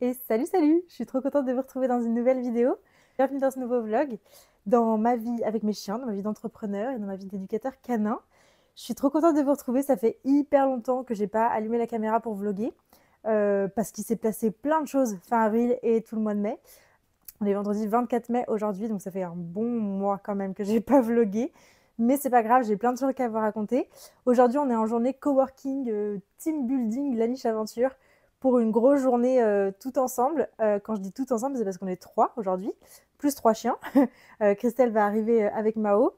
Et salut, je suis trop contente de vous retrouver dans une nouvelle vidéo. Bienvenue dans ce nouveau vlog, dans ma vie avec mes chiens, dans ma vie d'entrepreneur et dans ma vie d'éducateur canin. Je suis trop contente de vous retrouver, ça fait hyper longtemps que j'ai pas allumé la caméra pour vlogger, parce qu'il s'est passé plein de choses fin avril et tout le mois de mai. On est vendredi 24 mai aujourd'hui, donc ça fait un bon mois quand même que j'ai pas vlogué. Mais c'est pas grave, j'ai plein de trucs à vous raconter. Aujourd'hui, on est en journée coworking, team building, la niche aventure, pour une grosse journée tout ensemble. Quand je dis tout ensemble, c'est parce qu'on est 3 aujourd'hui, plus 3 chiens. Christelle va arriver avec Mao.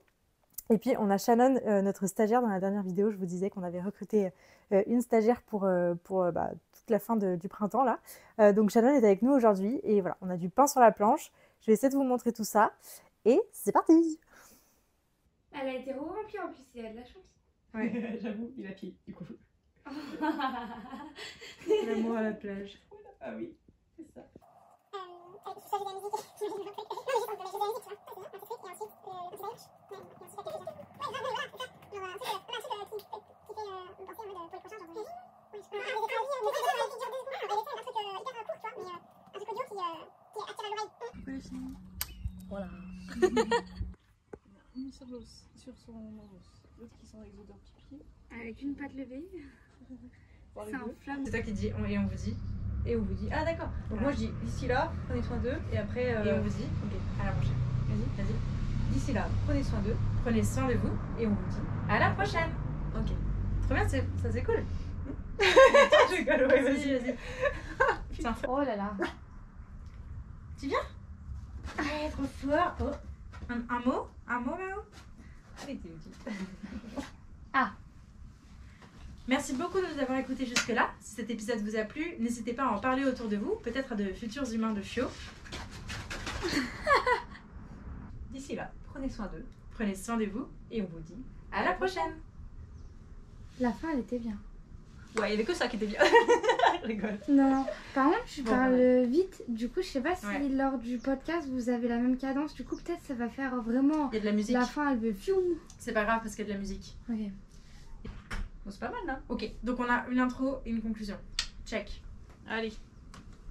Et puis, on a Shannon, notre stagiaire. Dans la dernière vidéo, je vous disais qu'on avait recruté une stagiaire pour toute la fin du printemps, là. Donc, Shannon est avec nous aujourd'hui. Et voilà, on a du pain sur la planche. Je vais essayer de vous montrer tout ça. Et c'est parti! Elle a été remplie en plus, et elle a de la chance. Ouais, j'avoue, il a pied, du coup. L'amour à la plage. Ah oui, c'est ça. Voilà. Une sur son os, l'autre qui sent l'exodeur pipi. Avec une patte levée. C'est un flamme. C'est toi qui dis et on vous dit. Et on vous dit. Ah d'accord. Donc moi je dis d'ici là, prenez soin d'eux. Et après. Et on vous dit. Ok, à la prochaine. Vas-y. D'ici là, prenez soin d'eux. Prenez soin de vous. Et on vous dit à la prochaine. Ok. Trop bien, ça c'est cool. Je rigole, ouais, vas-y. Putain. Oh là là. Tu viens? Allez, trop fort. Oh. Un mot Mao? Allez, t'es utile. Ah. Merci beaucoup de nous avoir écoutés jusque-là. Si cet épisode vous a plu, n'hésitez pas à en parler autour de vous, peut-être à de futurs humains de Fio. D'ici là, prenez soin d'eux, prenez soin de vous, et on vous dit à la prochaine. La fin, elle était bien. Ouais, il n'y avait que ça qui était bien. Je rigole. Non, par contre, je Bon, parle ouais. vite. Du coup, je sais pas si lors du podcast vous avez la même cadence. Du coup, peut-être ça va faire vraiment. Il y a de la musique. La fin, elle veut fioum. C'est pas grave parce qu'il y a de la musique. Ok. Bon, c'est pas mal, là. Ok, donc on a une intro et une conclusion. Check. Allez,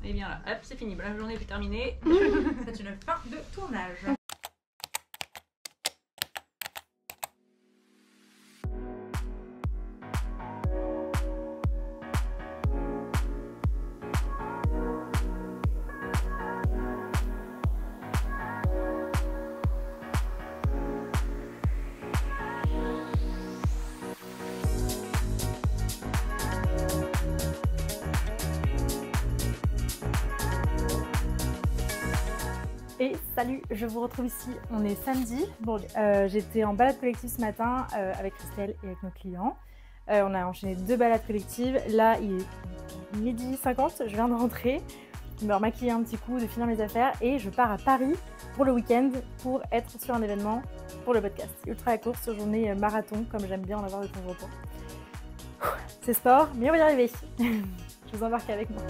et bien là, hop, c'est fini, la journée est terminée. C'est une fin de tournage. Et salut, je vous retrouve ici, on est samedi. Bon, j'étais en balade collective ce matin avec Christelle et avec nos clients. On a enchaîné 2 balades collectives. Là, il est 12h50, je viens de rentrer, de me remaquiller un petit coup, de finir mes affaires et je pars à Paris pour le week-end pour être sur un événement pour le podcast. Ultra course, journée marathon, comme j'aime bien en avoir de temps en temps. C'est sport, mais on va y arriver. Je vous embarque avec moi.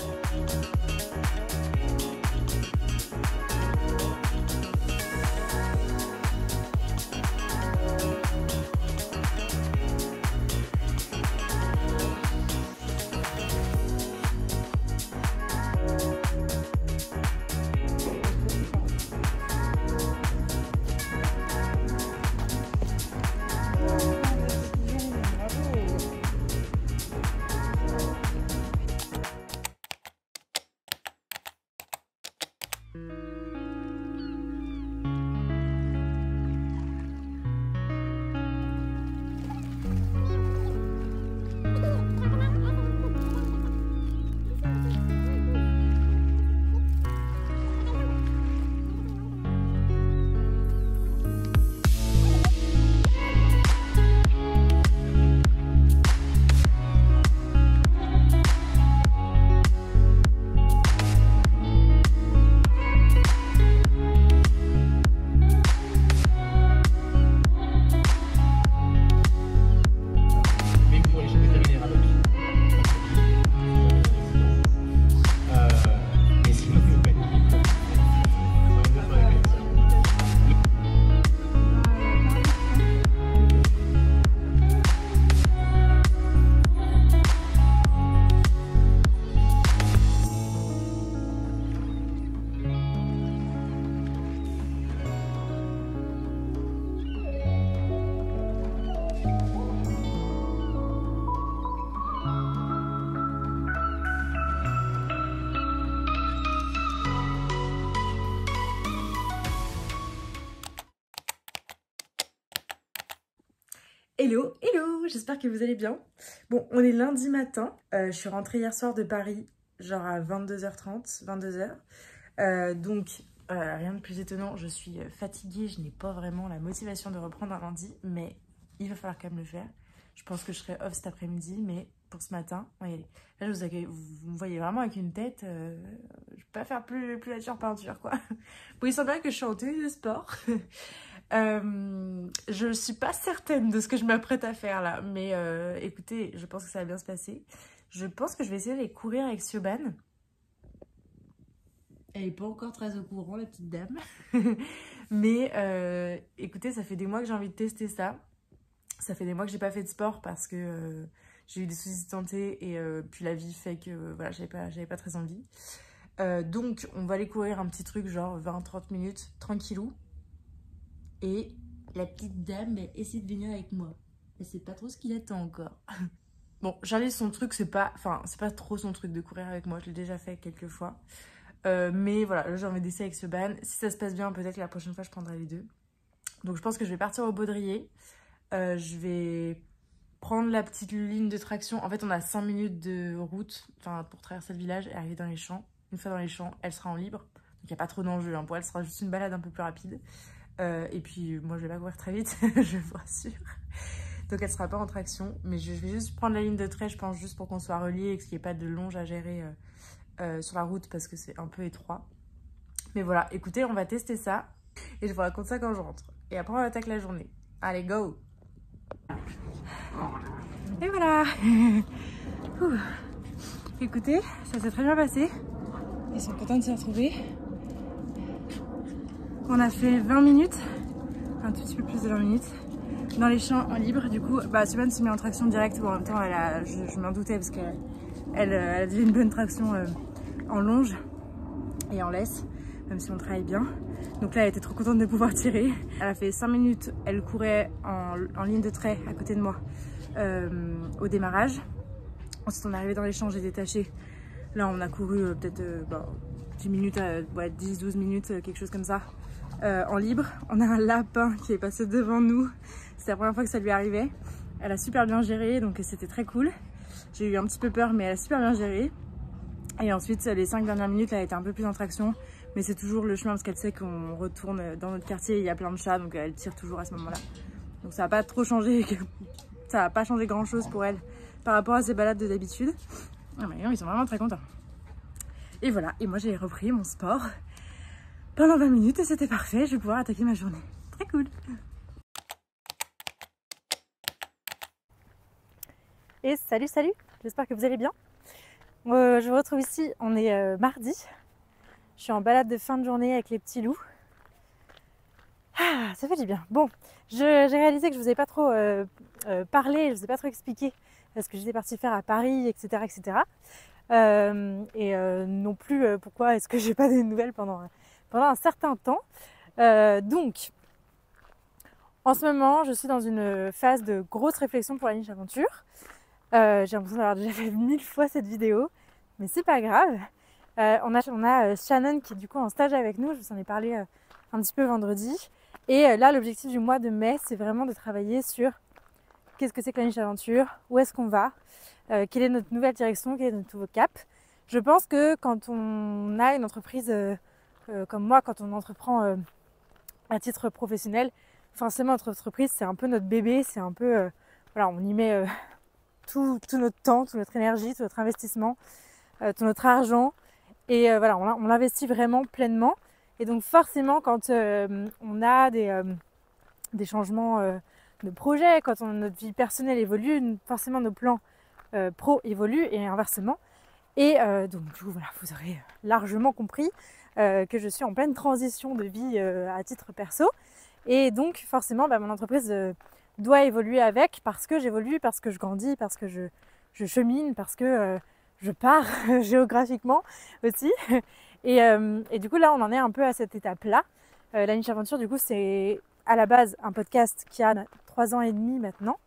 Hello, hello, j'espère que vous allez bien. Bon, on est lundi matin. Je suis rentrée hier soir de Paris, genre à 22h30, 22h. Donc, rien de plus étonnant, je suis fatiguée, je n'ai pas vraiment la motivation de reprendre un lundi, mais il va falloir quand même le faire. Je pense que je serai off cet après-midi, mais pour ce matin, on va y aller. Là, vous me voyez vraiment avec une tête, je ne vais pas faire plus nature peinture, quoi. Bon, il semble bien que je suis en tenue de sport. Je suis pas certaine de ce que je m'apprête à faire là, mais écoutez, je pense que ça va bien se passer. Je pense que je vais essayer d'aller courir avec Siobhan. Elle est pas encore très au courant, la petite dame. Mais écoutez, ça fait des mois que j'ai envie de tester ça. Ça fait des mois que j'ai pas fait de sport parce que j'ai eu des soucis de santé et puis la vie fait que voilà, j'avais pas très envie. Donc on va aller courir un petit truc genre 20-30 minutes, tranquillou. Et la petite dame essaie de venir avec moi. Elle sait pas trop ce qu'il attend encore. Bon, Charlie, son truc, c'est pas trop son truc de courir avec moi. Je l'ai déjà fait quelques fois. Mais voilà, là j'ai envie d'essayer avec ce ban. Si ça se passe bien, peut-être que la prochaine fois, je prendrai les deux. Donc je pense que je vais partir au Baudrier. Je vais prendre la petite ligne de traction. En fait, on a 5 minutes de route pour traverser le village et arriver dans les champs. Une fois dans les champs, elle sera en libre. Donc il n'y a pas trop d'enjeu. Hein. Pour elle, ce sera juste une balade un peu plus rapide. Et puis moi je vais pas courir très vite, je vous rassure. Donc elle sera pas en traction, mais je vais juste prendre la ligne de trait, je pense, juste pour qu'on soit reliés et qu'il n'y ait pas de longe à gérer sur la route parce que c'est un peu étroit. Mais voilà, écoutez, on va tester ça et je vous raconte ça quand je rentre. Et après on attaque la journée. Allez, go! Et voilà. Écoutez, ça s'est très bien passé. Ils sont contents de se retrouver. On a fait 20 minutes, un tout petit peu plus de 20 minutes, dans les champs en libre. Du coup, Siobhan se met en traction directe. Bon, en même temps, je m'en doutais parce qu'elle a déjà une bonne traction en longe et en laisse, même si on travaille bien. Donc là, elle était trop contente de pouvoir tirer. Elle a fait 5 minutes, elle courait en ligne de trait à côté de moi au démarrage. Ensuite, on est arrivé dans les champs, j'ai détaché. Là, on a couru peut-être 10 minutes, 10-12 minutes, quelque chose comme ça. En libre, on a un lapin qui est passé devant nous. C'était la première fois que ça lui arrivait. Elle a super bien géré, donc c'était très cool. J'ai eu un petit peu peur, mais elle a super bien géré. Et ensuite, les 5 dernières minutes, elle a été un peu plus en traction. Mais c'est toujours le chemin parce qu'elle sait qu'on retourne dans notre quartier. Il y a plein de chats, donc elle tire toujours à ce moment-là. Donc ça n'a pas trop changé. Ça n'a pas changé grand-chose pour elle par rapport à ses balades de d'habitude. Ah, mais non, ils sont vraiment très contents. Et voilà, et moi j'ai repris mon sport pendant 20 minutes et c'était parfait, je vais pouvoir attaquer ma journée. Très cool. Et salut, j'espère que vous allez bien. Je vous retrouve ici, on est mardi. Je suis en balade de fin de journée avec les petits loups. Ah, ça fait du bien. Bon, j'ai réalisé que je vous ai pas trop parlé, je vous ai pas trop expliqué ce que j'étais partie faire à Paris, etc. etc. Non plus pourquoi est-ce que j'ai pas de nouvelles pendant un certain temps. Donc, en ce moment, je suis dans une phase de grosse réflexion pour la niche aventure. J'ai l'impression d'avoir déjà fait 1000 fois cette vidéo, mais c'est pas grave. On a Shannon qui est du coup en stage avec nous, je vous en ai parlé un petit peu vendredi. Et là, l'objectif du mois de mai, c'est vraiment de travailler sur qu'est-ce que c'est que la niche aventure, où est-ce qu'on va, quelle est notre nouvelle direction, quel est notre nouveau cap. Je pense que quand on a une entreprise comme moi, quand on entreprend à titre professionnel, forcément notre entreprise c'est un peu notre bébé, c'est un peu, voilà, on y met tout notre temps, toute notre énergie, tout notre investissement, tout notre argent et voilà, on l'investit vraiment pleinement. Et donc forcément quand on a des changements de projet, quand notre vie personnelle évolue, forcément nos plans pro évoluent et inversement. Et donc du coup, voilà, vous aurez largement compris que je suis en pleine transition de vie à titre perso. Et donc forcément, mon entreprise doit évoluer avec parce que j'évolue, parce que je grandis, parce que je chemine, parce que je pars géographiquement aussi. Et du coup, là, on en est un peu à cette étape-là. La niche aventure, du coup, c'est à la base un podcast qui a 3 ans et demi maintenant.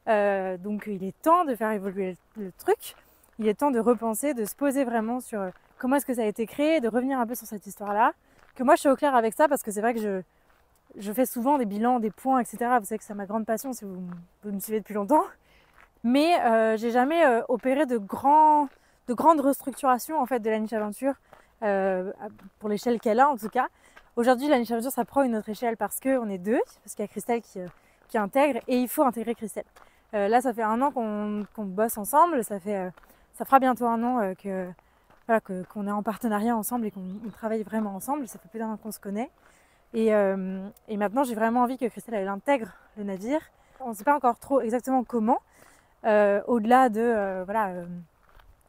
Donc il est temps de faire évoluer le truc. Il est temps de repenser, de se poser vraiment sur comment est-ce que ça a été créé, de revenir un peu sur cette histoire-là. Que moi, je suis au clair avec ça parce que c'est vrai que je fais souvent des bilans, des points, etc. Vous savez que c'est ma grande passion si vous me suivez depuis longtemps. Mais j'ai jamais opéré de grandes restructurations en fait, de la niche aventure, pour l'échelle qu'elle a en tout cas. Aujourd'hui, la niche aventure, ça prend une autre échelle parce qu'on est deux, parce qu'il y a Christelle qui intègre, et il faut intégrer Christelle. Là, ça fait 1 an qu'on bosse ensemble, ça fera bientôt 1 an qu'on est en partenariat ensemble et qu'on travaille vraiment ensemble. Ça fait plus d'1 an qu'on se connaît. Et maintenant, j'ai vraiment envie que Christelle elle intègre le navire. On ne sait pas encore trop exactement comment. Au-delà de,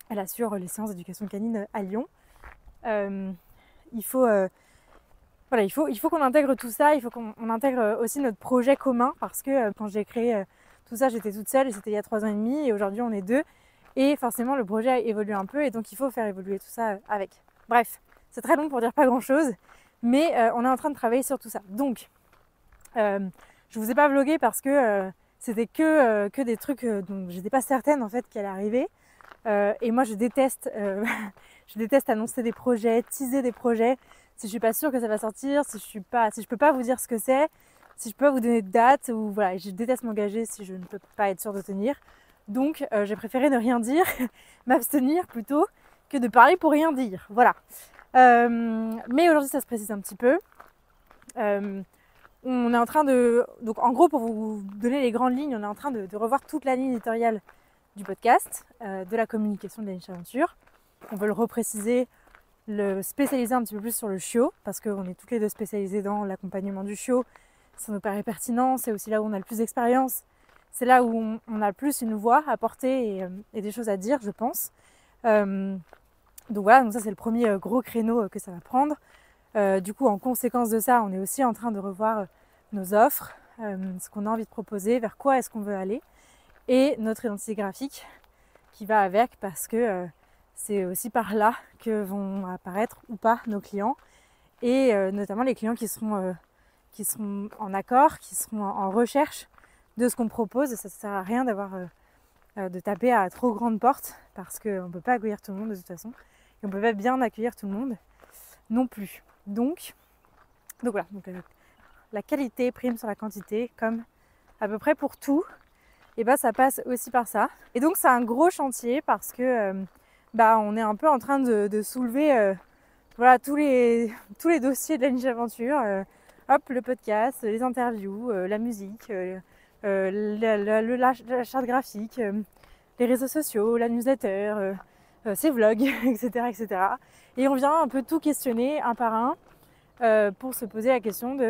elle assure les séances d'éducation canine à Lyon. Il faut qu'on intègre tout ça. Il faut qu'on intègre aussi notre projet commun parce que quand j'ai créé tout ça, j'étais toute seule et c'était il y a 3 ans et demi. Et aujourd'hui, on est 2. Et forcément, le projet a évolué un peu et donc il faut faire évoluer tout ça avec. Bref, c'est très long pour dire pas grand-chose. Mais on est en train de travailler sur tout ça. Donc, je vous ai pas vlogué parce que c'était que des trucs dont j'étais pas certaine en fait qu'elle allait arriver. Et moi, je déteste annoncer des projets, teaser des projets. Si je suis pas sûre que ça va sortir, si je peux pas vous dire ce que c'est, si je peux pas vous donner de date, ou voilà, je déteste m'engager si je ne peux pas être sûre de tenir. Donc, j'ai préféré ne rien dire, m'abstenir plutôt que de parler pour rien dire. Voilà. Mais aujourd'hui, ça se précise un petit peu. On est en train de... Donc en gros, pour vous donner les grandes lignes, on est en train de revoir toute la ligne éditoriale du podcast, de la communication de la niche aventure. On veut le repréciser, le spécialiser un petit peu plus sur le chiot, parce qu'on est toutes les deux spécialisées dans l'accompagnement du chiot. Ça nous paraît pertinent, c'est aussi là où on a le plus d'expérience. C'est là où on a le plus une voix à porter et des choses à dire, je pense. Donc voilà, donc ça c'est le premier gros créneau que ça va prendre. Du coup, en conséquence de ça, on est aussi en train de revoir nos offres, ce qu'on a envie de proposer, vers quoi est-ce qu'on veut aller, et notre identité graphique qui va avec, parce que c'est aussi par là que vont apparaître ou pas nos clients, et notamment les clients qui seront en accord, qui seront en recherche de ce qu'on propose. Ça ne sert à rien de taper à trop grande porte, parce qu'on ne peut pas accueillir tout le monde de toute façon, et on ne peut pas bien accueillir tout le monde non plus. Donc voilà, la qualité prime sur la quantité, comme à peu près pour tout, et ça passe aussi par ça. Et donc c'est un gros chantier parce que on est un peu en train de soulever tous les dossiers de la niche aventure. Le podcast, les interviews, la musique, la charte graphique, les réseaux sociaux, la newsletter, ses vlogs, etc., etc. Et on vient un peu tout questionner un par un pour se poser la question de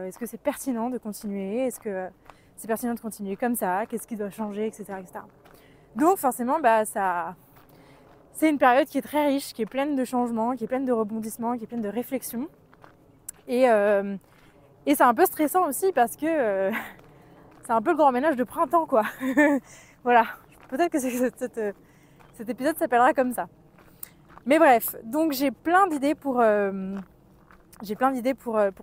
est-ce que c'est pertinent de continuer, est-ce que c'est pertinent de continuer comme ça, qu'est-ce qui doit changer, etc., etc. Donc forcément, c'est une période qui est très riche, qui est pleine de changements, qui est pleine de rebondissements, qui est pleine de réflexions. Et c'est un peu stressant aussi parce que c'est un peu le grand ménage de printemps, quoi. Voilà, peut-être que cet épisode s'appellera comme ça. Mais bref, donc j'ai plein d'idées pour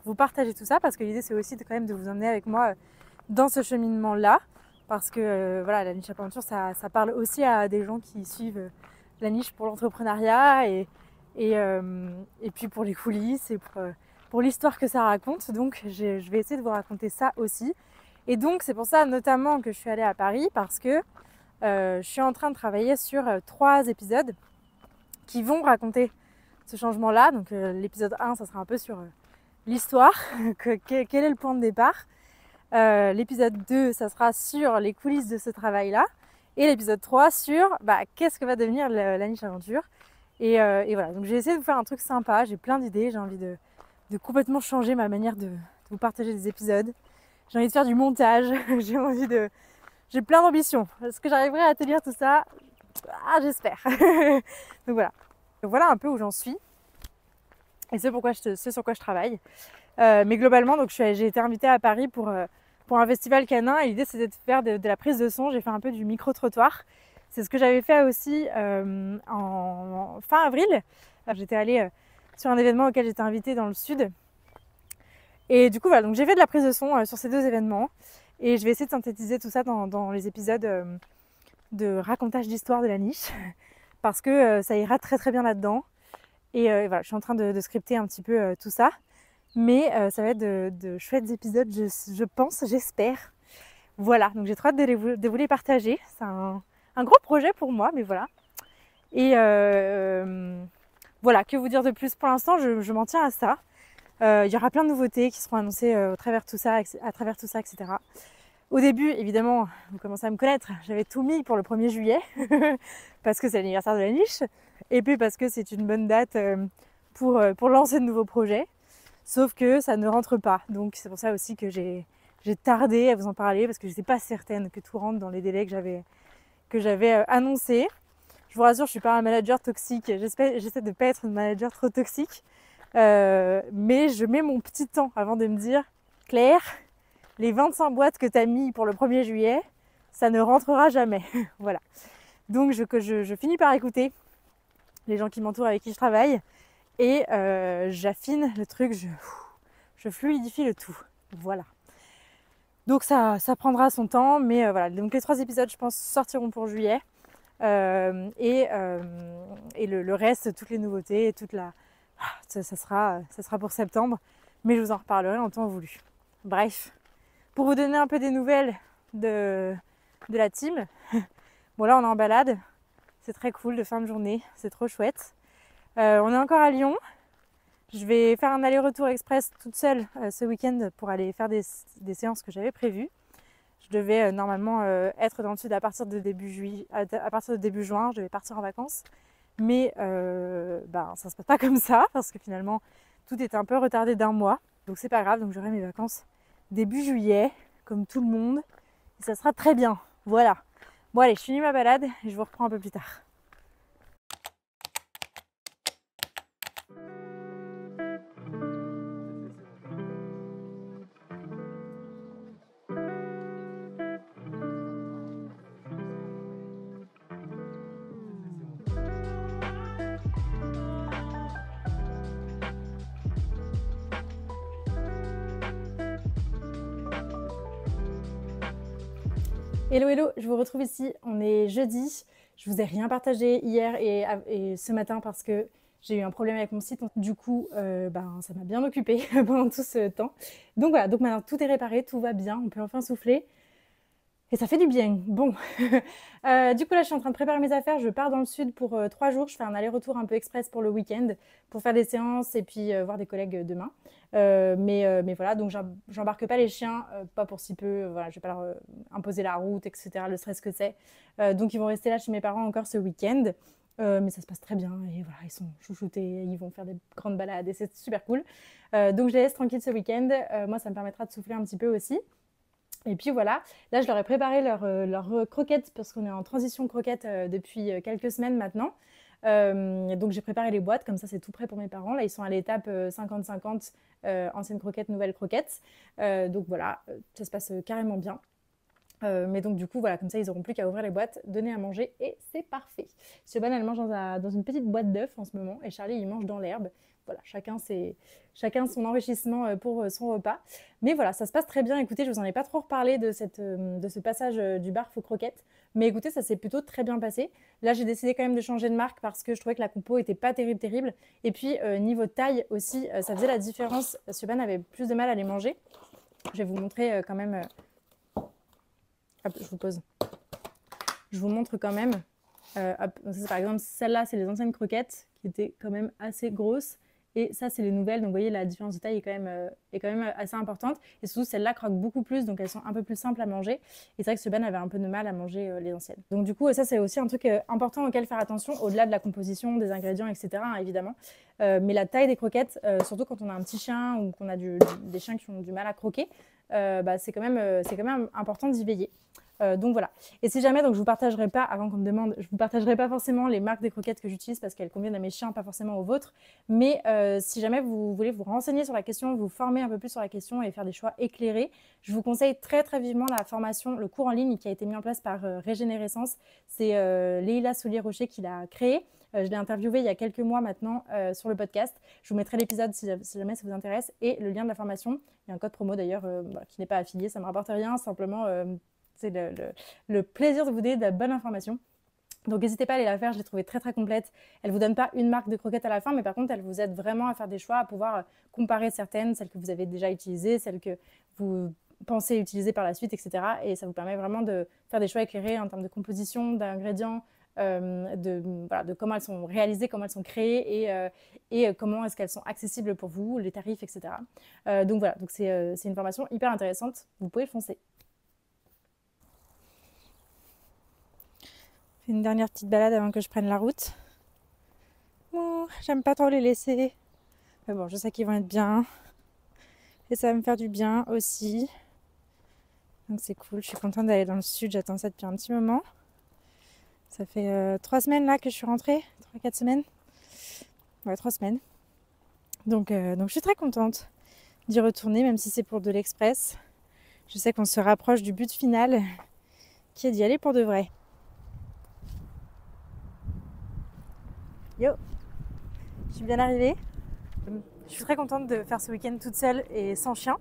vous partager tout ça, parce que l'idée c'est aussi quand même de vous emmener avec moi dans ce cheminement-là, parce que la niche aventure, ça parle aussi à des gens qui suivent la niche pour l'entrepreneuriat et puis pour les coulisses et pour l'histoire que ça raconte. Donc je vais essayer de vous raconter ça aussi. Et donc c'est pour ça notamment que je suis allée à Paris, parce que je suis en train de travailler sur 3 épisodes qui vont raconter ce changement-là. Donc l'épisode 1, ça sera un peu sur l'histoire, quel est le point de départ. L'épisode 2, ça sera sur les coulisses de ce travail-là. Et l'épisode 3 sur qu'est-ce que va devenir la niche aventure. Et voilà, donc j'ai essayé de vous faire un truc sympa, j'ai plein d'idées, j'ai envie de complètement changer ma manière de vous partager des épisodes. J'ai envie de faire du montage, j'ai plein d'ambitions. Est-ce que j'arriverai à tenir tout ça? J'espère. Donc voilà un peu où j'en suis. Et c'est sur quoi je travaille. Mais globalement, donc j'ai été invitée à Paris pour un festival canin. Et l'idée, c'était de faire de la prise de son. J'ai fait un peu du micro-trottoir. C'est ce que j'avais fait aussi en fin avril. J'étais allée sur un événement auquel j'étais invitée dans le sud. Et du coup, voilà, donc j'ai fait de la prise de son sur ces 2 événements. Et je vais essayer de synthétiser tout ça dans les épisodes de racontage d'histoire de la niche, parce que ça ira très très bien là-dedans. Et voilà, je suis en train de scripter un petit peu tout ça. Mais ça va être de chouettes épisodes, je pense, j'espère. Voilà, donc j'ai trop hâte de vous les partager. C'est un gros projet pour moi, mais voilà. Et voilà, que vous dire de plus? Pour l'instant, je m'en tiens à ça. Il y aura plein de nouveautés qui seront annoncées à travers tout ça, etc. Au début, évidemment, vous commencez à me connaître, j'avais tout mis pour le 1er juillet, parce que c'est l'anniversaire de la niche, et puis parce que c'est une bonne date pour lancer de nouveaux projets. Sauf que ça ne rentre pas. Donc c'est pour ça aussi que j'ai tardé à vous en parler, parce que je n'étais pas certaine que tout rentre dans les délais que j'avais annoncés. Je vous rassure, je ne suis pas un manager toxique. J'essaie de ne pas être une manager trop toxique. Mais je mets mon petit temps avant de me dire, Claire, les 25 boîtes que tu as mis pour le 1er juillet, ça ne rentrera jamais. Voilà. Donc je finis par écouter les gens qui m'entourent, avec qui je travaille. Et j'affine le truc, je fluidifie le tout. Voilà. Donc ça prendra son temps, mais voilà. Donc les 3 épisodes, je pense, sortiront pour juillet. Et le reste, toutes les nouveautés, ça sera pour septembre. Mais je vous en reparlerai en temps voulu. Bref, pour vous donner un peu des nouvelles de la team. Bon là, on est en balade. C'est très cool de fin de journée. C'est trop chouette. On est encore à Lyon. Je vais faire un aller-retour express toute seule ce week-end pour aller faire des séances que j'avais prévues. Je devais normalement être dans le sud à partir de début juin. Je devais partir en vacances. Mais ça ne se passe pas comme ça parce que finalement tout est un peu retardé d'1 mois. Donc c'est pas grave, donc j'aurai mes vacances début juillet, comme tout le monde. Et ça sera très bien. Voilà. Bon allez, je finis ma balade et je vous reprends un peu plus tard. Hello hello, je vous retrouve ici, on est jeudi. Je vous ai rien partagé hier et ce matin parce que j'ai eu un problème avec mon site. Du coup, ça m'a bien occupée pendant tout ce temps. Donc voilà, donc maintenant tout est réparé, tout va bien, on peut enfin souffler. Et ça fait du bien. Bon, du coup là je suis en train de préparer mes affaires. Je pars dans le sud pour 3 jours. Je fais un aller-retour un peu express pour le week-end pour faire des séances et puis voir des collègues demain. Mais voilà, donc j'embarque pas les chiens, pas pour si peu. Voilà, je vais pas leur imposer la route, etc. Le stress que c'est. Donc ils vont rester là chez mes parents encore ce week-end. Mais ça se passe très bien et voilà, ils sont chouchoutés, ils vont faire des grandes balades et c'est super cool. Donc je les laisse tranquilles ce week-end. Moi ça me permettra de souffler un petit peu aussi. Et puis voilà, là je leur ai préparé leurs croquettes parce qu'on est en transition croquettes depuis quelques semaines maintenant. Donc j'ai préparé les boîtes, comme ça c'est tout prêt pour mes parents. Là ils sont à l'étape 50-50, anciennes croquettes, nouvelles croquettes. Donc voilà, ça se passe carrément bien. Mais donc du coup voilà, comme ça ils n'auront plus qu'à ouvrir les boîtes, donner à manger et c'est parfait. Siobhan elle mange dans une petite boîte d'œufs en ce moment et Charlie il mange dans l'herbe. Voilà, chacun son enrichissement pour son repas. Mais voilà, ça se passe très bien. Écoutez, je vous en ai pas trop reparlé de ce passage du barf aux croquettes. Mais écoutez, ça s'est plutôt très bien passé. Là, j'ai décidé quand même de changer de marque parce que je trouvais que la compo était pas terrible. Et puis, niveau taille aussi, ça faisait la différence. Siobhan avait plus de mal à les manger. Je vais vous montrer quand même... Hop, je vous pose. Je vous montre quand même. Par exemple, celle-là, c'est les anciennes croquettes qui étaient quand même assez grosses. Et ça, c'est les nouvelles. Donc, vous voyez, la différence de taille est quand même assez importante. Et surtout, celles-là croquent beaucoup plus. Donc, elles sont un peu plus simples à manger. Et c'est vrai que Siobhan avait un peu de mal à manger les anciennes. Donc, du coup, ça, c'est aussi un truc important auquel faire attention, au-delà de la composition, des ingrédients, etc., hein, évidemment. Mais la taille des croquettes, surtout quand on a un petit chien ou qu'on a des chiens qui ont du mal à croquer, c'est quand même important d'y veiller. Donc voilà. Et si jamais, donc je vous partagerai pas, avant qu'on me demande, je vous partagerai pas forcément les marques des croquettes que j'utilise parce qu'elles conviennent à mes chiens, pas forcément aux vôtres. Mais si jamais vous voulez vous renseigner sur la question, vous former un peu plus sur la question et faire des choix éclairés, je vous conseille très très vivement la formation, le cours en ligne qui a été mis en place par Régénérescence. C'est Leïla Soulier-Rocher qui l'a créé. Je l'ai interviewé il y a quelques mois maintenant sur le podcast. Je vous mettrai l'épisode si jamais ça vous intéresse et le lien de la formation. Il y a un code promo d'ailleurs qui n'est pas affilié, ça ne me rapporte rien, simplement c'est le plaisir de vous donner de la bonne information. Donc n'hésitez pas à aller la faire, je l'ai trouvée très très complète. Elle ne vous donne pas une marque de croquettes à la fin, mais par contre elle vous aide vraiment à faire des choix, à pouvoir comparer certaines, celles que vous avez déjà utilisées, celles que vous pensez utiliser par la suite, etc. Et ça vous permet vraiment de faire des choix éclairés en termes de composition, d'ingrédients, de comment elles sont réalisées, comment elles sont créées et comment est-ce qu'elles sont accessibles pour vous, les tarifs, etc. Donc voilà, donc c'est une formation hyper intéressante, vous pouvez foncer. Une dernière petite balade avant que je prenne la route. Bon, j'aime pas trop les laisser. Mais bon, je sais qu'ils vont être bien. Et ça va me faire du bien aussi. Donc c'est cool, je suis contente d'aller dans le sud, j'attends ça depuis un petit moment. Ça fait 3 semaines là que je suis rentrée, 3-4 semaines. Ouais, 3 semaines. Donc je suis très contente d'y retourner, même si c'est pour de l'express. Je sais qu'on se rapproche du but final, qui est d'y aller pour de vrai. Yo, je suis bien arrivée. Je suis très contente de faire ce week-end toute seule et sans chien.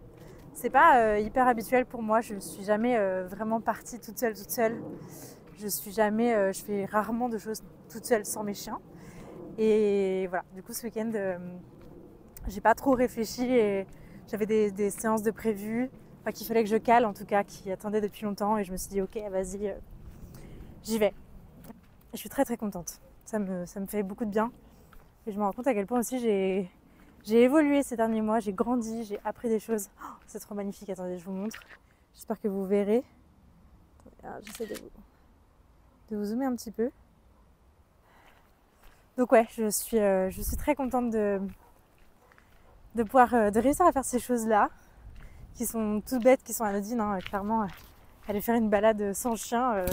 C'est pas hyper habituel pour moi, je suis jamais vraiment partie toute seule. Je fais rarement de choses toute seule sans mes chiens. Et voilà, du coup ce week-end, j'ai pas trop réfléchi et j'avais des séances de prévues, enfin, qu'il fallait que je cale en tout cas, qui attendaient depuis longtemps et je me suis dit ok, vas-y, j'y vais. Et je suis très très contente, ça me fait beaucoup de bien et je me rends compte à quel point aussi j'ai évolué ces derniers mois, j'ai grandi, j'ai appris des choses. Oh, c'est trop magnifique, attendez, je vous montre. J'espère que vous verrez. J'essaie de vous zoomer un petit peu. Donc ouais, je suis très contente de pouvoir de réussir à faire ces choses-là, qui sont toutes bêtes, qui sont anodines. Hein. Clairement, aller faire une balade sans chien,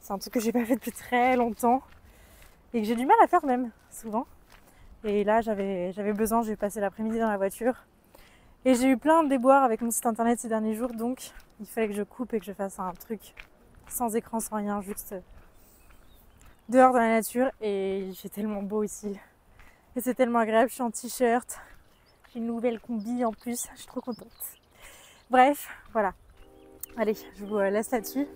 c'est un truc que j'ai pas fait depuis très longtemps et que j'ai du mal à faire même, souvent. Et là, j'avais besoin, j'ai passé l'après-midi dans la voiture. Et j'ai eu plein de déboires avec mon site internet ces derniers jours, donc il fallait que je coupe et que je fasse un truc sans écran, sans rien, juste dehors dans la nature. Et il fait tellement beau ici. Et c'est tellement agréable, je suis en t-shirt. J'ai une nouvelle combi en plus, je suis trop contente. Bref, voilà. Allez, je vous laisse là-dessus.